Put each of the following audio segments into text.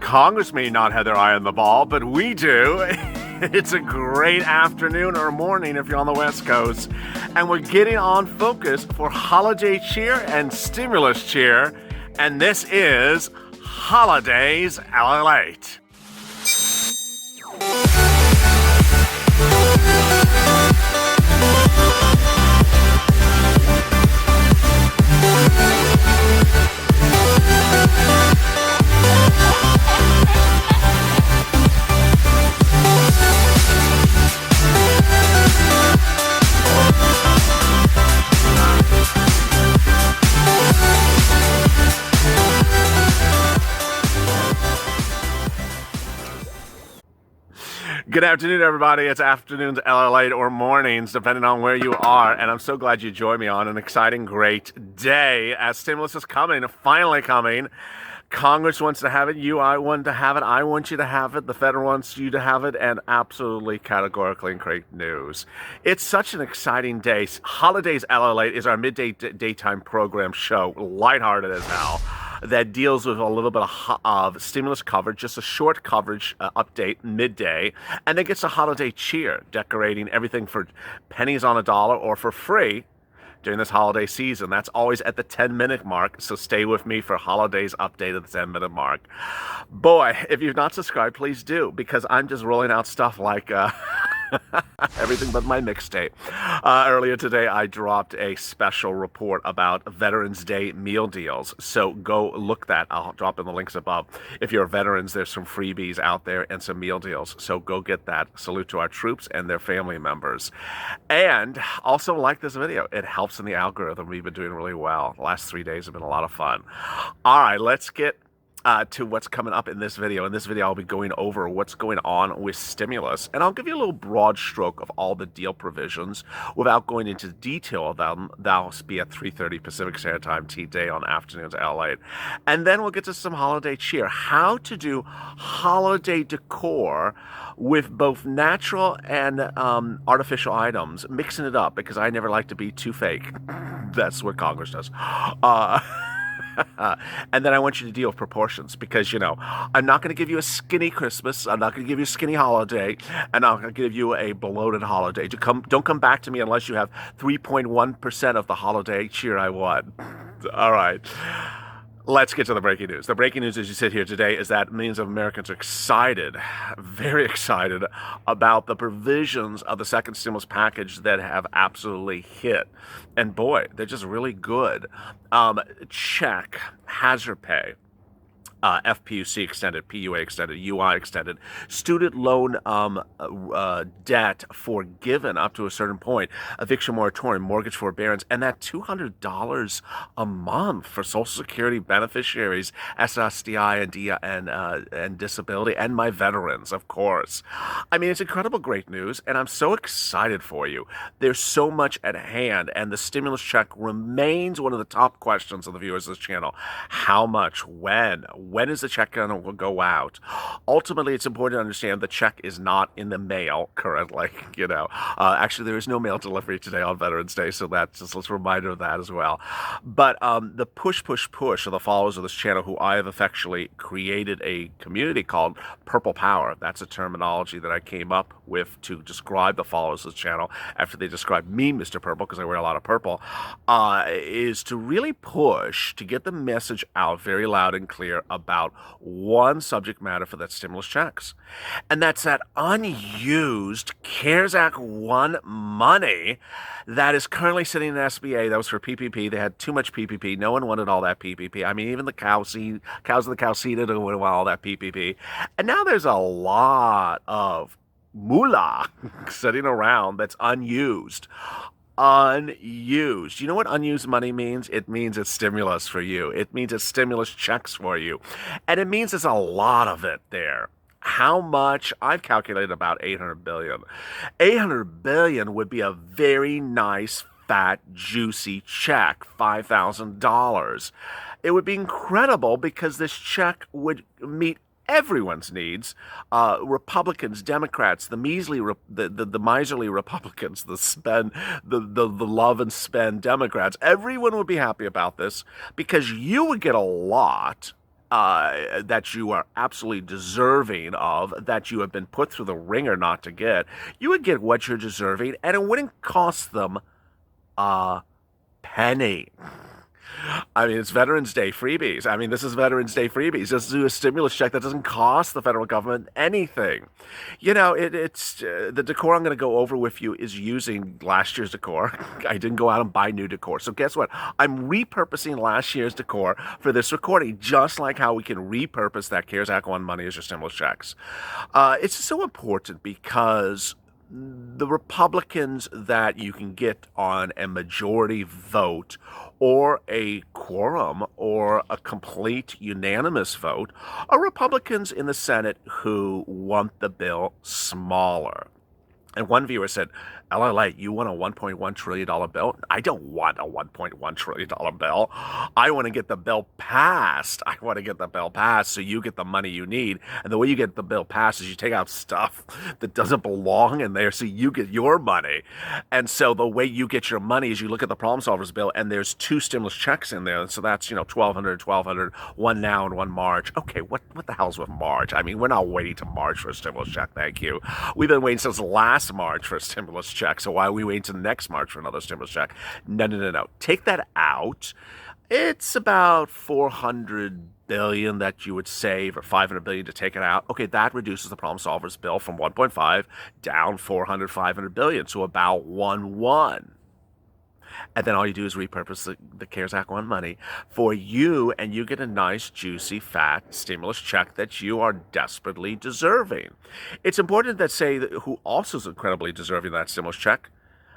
Congress may not have their eye on the ball, but we do. It's a great afternoon or morning if you're on the West Coast. And we're getting on focus for holiday cheer and stimulus cheer. And this is Holidays LALATE. Good afternoon, everybody. It's afternoons, LALATE, or mornings, depending on where you are. And I'm so glad you joined me on an exciting, great day as stimulus is coming, finally coming. Congress wants to have it. I want to have it. I want you to have it. The Fed wants you to have it. And absolutely categorically great news. It's such an exciting day. Holidays LALATE is our midday daytime program show, lighthearted as hell, that deals with a little bit of stimulus coverage, just a short coverage update midday, and then gets a holiday cheer, decorating everything for pennies on a dollar or for free during this holiday season. That's always at the 10-minute mark, so stay with me for holidays update at the 10-minute mark. Boy, if you've not subscribed, please do, because I'm just rolling out stuff like everything but my mixtape. Earlier today, I dropped a special report about Veterans Day meal deals. So go look that. I'll drop in the links above. If you're veterans, there's some freebies out there and some meal deals. So go get that. Salute to our troops and their family members. And also like this video. It helps in the algorithm. We've been doing really well. The last 3 days have been a lot of fun. All right, let's get to what's coming up in this video. In this video, I'll be going over what's going on with stimulus, and I'll give you a little broad stroke of all the deal provisions without going into detail of them. That'll be at 3:30 Pacific Standard Time today on Afternoons LA. And then we'll get to some holiday cheer, how to do holiday decor with both natural and artificial items, mixing it up, because I never like to be too fake. That's what Congress does. And then I want you to deal with proportions, because, you know, I'm not going to give you a skinny Christmas. I'm not going to give you a skinny holiday. And I'm going to give you a bloated holiday. Don't come back to me unless you have 3.1% of the holiday cheer I want. All right. Let's get to the breaking news. The breaking news as you sit here today is that millions of Americans are excited, very excited, about the provisions of the second stimulus package that have absolutely hit. And boy, they're just really good. Check, hazard pay, FPUC extended, PUA extended, UI extended, student loan debt forgiven up to a certain point, eviction moratorium, mortgage forbearance, and that $200 a month for Social Security beneficiaries, SSDI and disability, and my veterans, of course. I mean, it's incredible great news, and I'm so excited for you. There's so much at hand, and the stimulus check remains one of the top questions of the viewers of this channel. How much? When? When is the check going to go out? Ultimately, it's important to understand the check is not in the mail currently. You know, actually, there is no mail delivery today on Veterans Day, so that's just a reminder of that as well. But the push of the followers of this channel, who I have effectually created a community called Purple Power. That's a terminology that I came up with to describe the followers of this channel after they described me, Mr. Purple, because I wear a lot of purple, is to really push to get the message out very loud and clear about one subject matter for that stimulus checks. And that's that unused CARES Act 1 money that is currently sitting in SBA. That was for PPP. They had too much PPP. No one wanted all that PPP. I mean, even the cows in the cow seed didn't want all that PPP. And now there's a lot of moolah sitting around that's unused. Unused. You know what unused money means? It means it's stimulus for you. It means it's stimulus checks for you. And it means there's a lot of it there. How much? I've calculated about $800 billion. $800 billion would be a very nice, fat, juicy check, $5,000. It would be incredible because this check would meet everyone's needs. Republicans, Democrats, the miserly Republicans, the love and spend Democrats, everyone would be happy about this because you would get a lot that you are absolutely deserving of, that you have been put through the ringer not to get, you would get what you're deserving, and it wouldn't cost them a penny. I mean, it's Veterans Day freebies. I mean, this is Veterans Day freebies. Just do a stimulus check that doesn't cost the federal government anything. You know, it's the decor I'm going to go over with you is using last year's decor. I didn't go out and buy new decor. So guess what? I'm repurposing last year's decor for this recording, just like how we can repurpose that CARES Act 1 money as your stimulus checks. It's so important because the Republicans that you can get on a majority vote or a quorum or a complete unanimous vote are Republicans in the Senate who want the bill smaller. And one viewer said, LALATE, you want a $1.1 trillion bill? I don't want a $1.1 trillion bill. I want to get the bill passed. I want to get the bill passed so you get the money you need. And the way you get the bill passed is you take out stuff that doesn't belong in there so you get your money. And so the way you get your money is you look at the problem solvers bill and there's 2 stimulus checks in there. So that's, $1,200, one now and one March. Okay, what the hell's with March? I mean, we're not waiting to March for a stimulus check. Thank you. We've been waiting since last March for a stimulus check. So why are we waiting to next March for another stimulus check? No. Take that out. It's about $400 billion that you would save, or $500 billion to take it out. Okay, that reduces the problem solvers bill from 1.5 down 500 billion, so about 1.1. And then all you do is repurpose the CARES Act 1 money for you, and you get a nice, juicy, fat stimulus check that you are desperately deserving. It's important that say that who also is incredibly deserving of that stimulus check.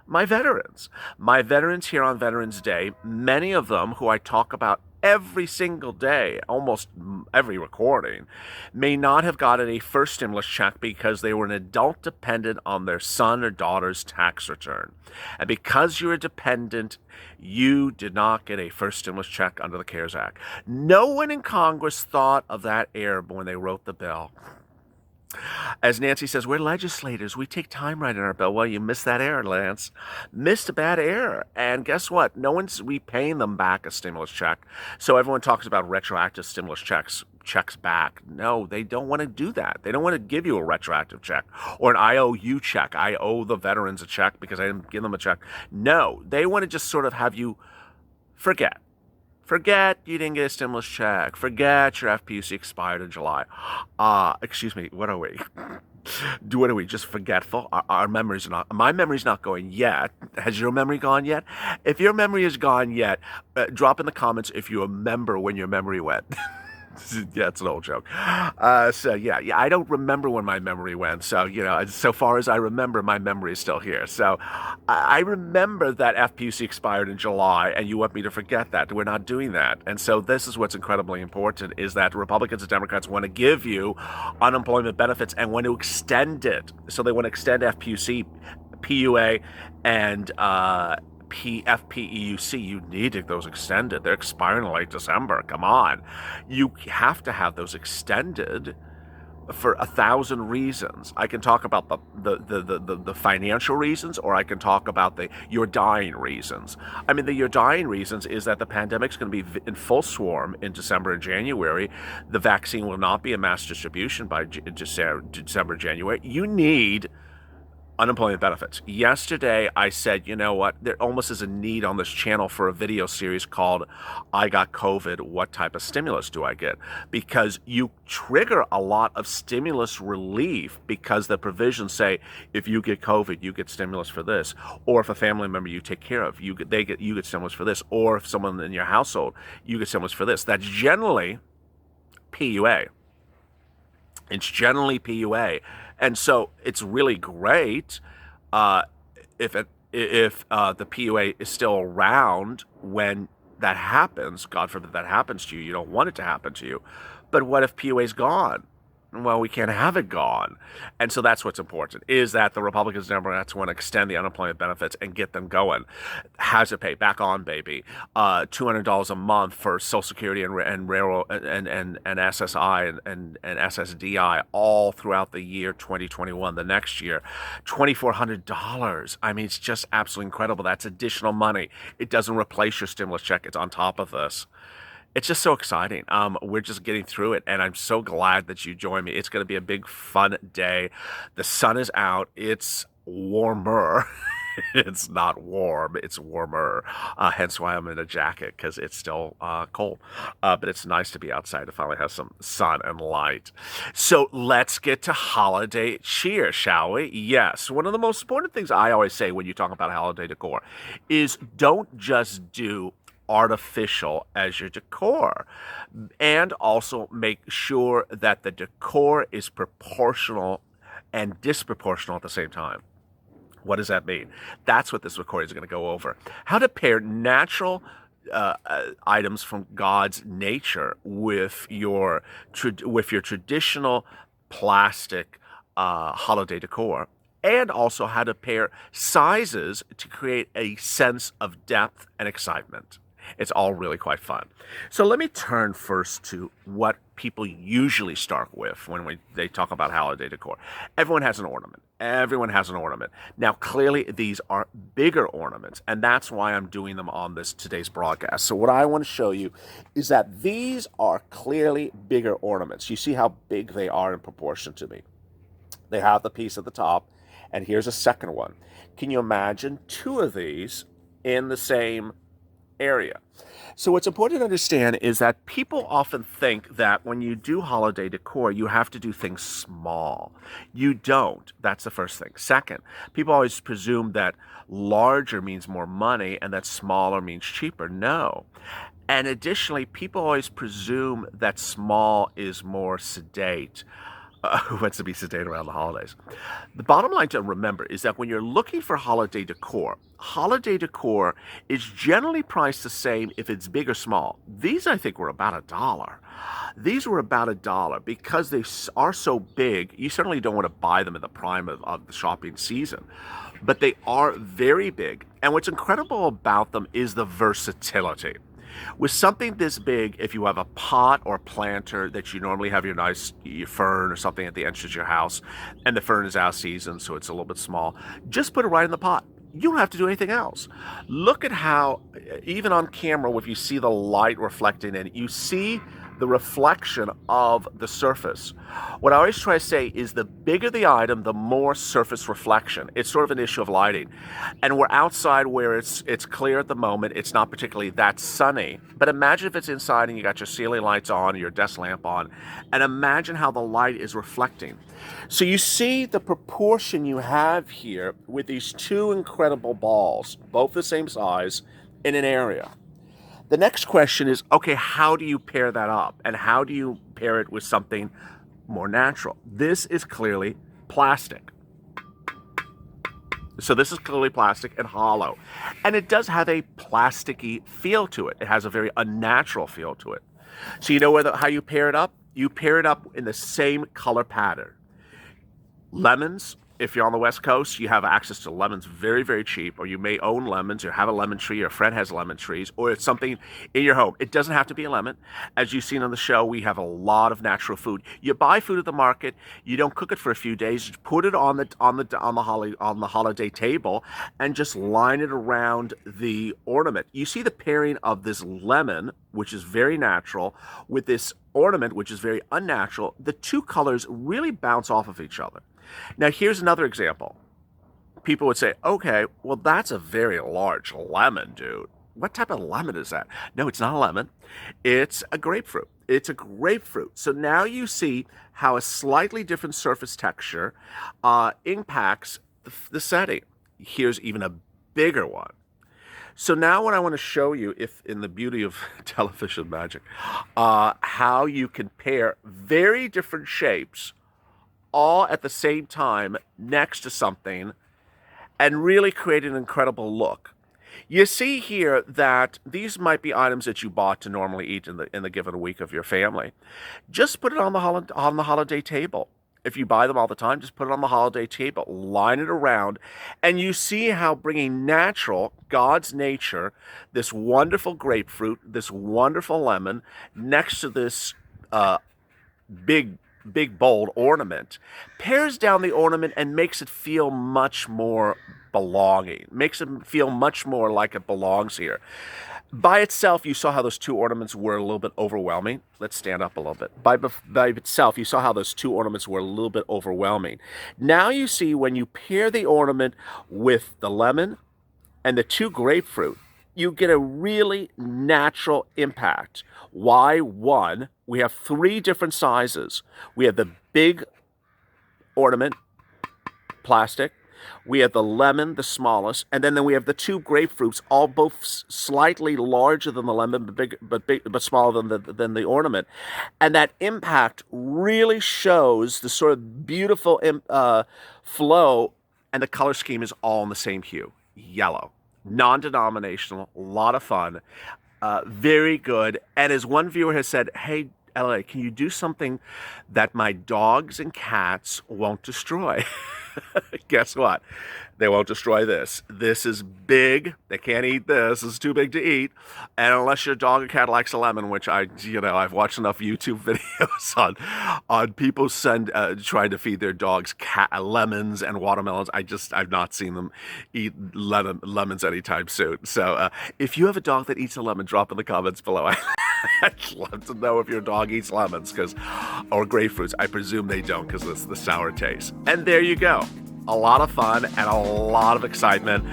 My veterans. My veterans here on Veterans Day, many of them who I talk about every single day, almost every recording, may not have gotten a first stimulus check because they were an adult dependent on their son or daughter's tax return. And because you're a dependent, you did not get a first stimulus check under the CARES Act. No one in Congress thought of that error when they wrote the bill. As Nancy says, we're legislators. We take time writing our bill. Well, you missed that error, Lance. Missed a bad error. And guess what? No one's repaying them back a stimulus check. So everyone talks about retroactive stimulus checks back. No, they don't want to do that. They don't want to give you a retroactive check or an IOU check. I owe the veterans a check because I didn't give them a check. No, they want to just sort of have you forget. Forget you didn't get a stimulus check. Forget your FPUC expired in July. Excuse me, what are we? What are we, just forgetful? Our memories are not, my memory's not going yet. Has your memory gone yet? If your memory is gone yet, drop in the comments if you remember when your memory went. Yeah, it's an old joke. So I don't remember when my memory went. So, so far as I remember, my memory is still here. So I remember that FPUC expired in July, and you want me to forget that. We're not doing that. And so this is what's incredibly important, is that Republicans and Democrats want to give you unemployment benefits and want to extend it. So they want to extend FPUC, PUA, and FPEUC. You need those extended. They're expiring in late December. Come on. You have to have those extended for 1,000 reasons. I can talk about the financial reasons, or I can talk about you're dying reasons. I mean, the you're dying reasons is that the pandemic's going to be in full swarm in December and January. The vaccine will not be a mass distribution by December, January. You need unemployment benefits. Yesterday, I said, you know what? There almost is a need on this channel for a video series called I Got COVID, What Type of Stimulus Do I Get? Because you trigger a lot of stimulus relief because the provisions say, if you get COVID, you get stimulus for this. Or if a family member you take care of, you get stimulus for this. Or if someone in your household, you get stimulus for this. That's generally PUA. It's generally PUA. And so it's really great if the PUA is still around when that happens. God forbid that happens to you. You don't want it to happen to you. But what if PUA is gone? Well, we can't have it gone. And so that's what's important, is that the Republicans and Democrats want to extend the unemployment benefits and get them going. Hazard pay, back on, baby. $200 a month for Social Security and railroad and SSI and SSDI all throughout the year 2021, the next year. $2,400. I mean, it's just absolutely incredible. That's additional money. It doesn't replace your stimulus check. It's on top of this. It's just so exciting. We're just getting through it, and I'm so glad that you joined me. It's going to be a big, fun day. The sun is out. It's warmer. It's not warm. It's warmer. Hence why I'm in a jacket because it's still cold. But it's nice to be outside to finally have some sun and light. So let's get to holiday cheer, shall we? Yes. One of the most important things I always say when you talk about holiday decor is don't just do artificial as your decor, and also make sure that the decor is proportional and disproportional at the same time. What does that mean? That's what this recording is going to go over. How to pair natural items from God's nature with your traditional plastic holiday decor, and also how to pair sizes to create a sense of depth and excitement. It's all really quite fun. So let me turn first to what people usually start with when they talk about holiday decor. Everyone has an ornament. Everyone has an ornament. Now, clearly, these are bigger ornaments, and that's why I'm doing them on today's broadcast. So what I want to show you is that these are clearly bigger ornaments. You see how big they are in proportion to me. They have the piece at the top, and here's a second one. Can you imagine two of these in the same area? So what's important to understand is that people often think that when you do holiday decor, you have to do things small. You don't. That's the first thing. Second, people always presume that larger means more money and that smaller means cheaper. No. And additionally, people always presume that small is more sedate. Who wants to be sedate around the holidays? The bottom line to remember is that when you're looking for holiday decor is generally priced the same if it's big or small. These, I think, were about $1. These were about $1 because they are so big. You certainly don't want to buy them in the prime of the shopping season, but they are very big. And what's incredible about them is the versatility. With something this big, if you have a pot or planter that you normally have your fern or something at the entrance of your house, and the fern is out of season, so it's a little bit small, just put it right in the pot. You don't have to do anything else. Look at how, even on camera, if you see the light reflecting in, you see the reflection of the surface. What I always try to say is the bigger the item, the more surface reflection. It's sort of an issue of lighting. And we're outside where it's clear at the moment. It's not particularly that sunny. But imagine if it's inside and you got your ceiling lights on, your desk lamp on, and imagine how the light is reflecting. So you see the proportion you have here with these two incredible balls, both the same size, in an area. The next question is, okay, how do you pair that up? And how do you pair it with something more natural? This is clearly plastic. So this is clearly plastic and hollow. And it does have a plasticky feel to it. It has a very unnatural feel to it. So you know how you pair it up? You pair it up in the same color pattern. Lemons. If you're on the West Coast, you have access to lemons very, very cheap, or you may own lemons or have a lemon tree, or a friend has lemon trees, or it's something in your home. It doesn't have to be a lemon. As you've seen on the show, we have a lot of natural food. You buy food at the market, you don't cook it for a few days, you put it on the holiday table and just line it around the ornament. You see the pairing of this lemon, which is very natural, with this ornament, which is very unnatural. The two colors really bounce off of each other. Now, here's another example. People would say, okay, well, that's a very large lemon, dude. What type of lemon is that? No, it's not a lemon. It's a grapefruit. It's a grapefruit. So now you see how a slightly different surface texture impacts the setting. Here's even a bigger one. So now what I want to show you, if in the beauty of television magic, how you can pair very different shapes all at the same time next to something and really create an incredible look. You see here that these might be items that you bought to normally eat in the given week of your family. Just put it on the holiday table. If you buy them all the time, just put it on the holiday table, line it around, and you see how bringing natural, God's nature, this wonderful grapefruit, this wonderful lemon, next to this big, bold ornament, pairs down the ornament and makes it feel much more belonging, makes it feel much more like it belongs here. By itself, you saw how those two ornaments were a little bit overwhelming. Let's stand up a little bit. By itself, you saw how those two ornaments were a little bit overwhelming. Now you see when you pair the ornament with the lemon and the two grapefruit, you get a really natural impact. Why? One, we have three different sizes. We have the big ornament, plastic. We have the lemon, the smallest, and then we have the two grapefruits, all both slightly larger than the lemon, but smaller than the ornament. And that impact really shows the sort of beautiful flow, and the color scheme is all in the same hue, yellow. Non-denominational, a lot of fun, very good. And as one viewer has said, hey, LA, can you do something that my dogs and cats won't destroy? Guess what? They won't destroy this. This is big. They can't eat this. It's too big to eat. And unless your dog or cat likes a lemon, which I've watched enough YouTube videos on people trying to feed their dogs lemons and watermelons. I've not seen them eat lemons anytime soon. So if you have a dog that eats a lemon, drop in the comments below. I'd love to know if your dog eats lemons or grapefruits. I presume they don't because it's the sour taste. And there you go. A lot of fun and a lot of excitement.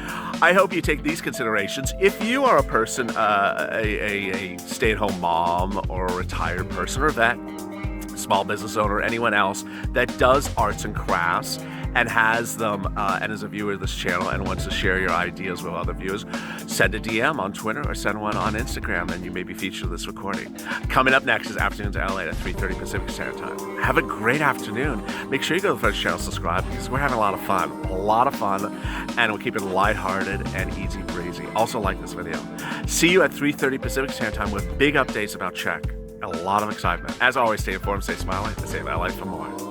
I hope you take these considerations. If you are a person, a stay-at-home mom or a retired person or vet, small business owner, anyone else that does arts and crafts and has them and is a viewer of this channel and wants to share your ideas with other viewers, send a DM on Twitter or send one on Instagram and you may be featured in this recording. Coming up next is Afternoons in LA at 3:30 Pacific Standard Time. Have a great afternoon. Make sure you go to the French channel, subscribe, because we're having a lot of fun, and we'll keep it lighthearted and easy breezy. Also like this video. See you at 3:30 Pacific Standard Time with big updates about Czech. A lot of excitement. As always, stay informed, stay smiling, and stay in LA for more.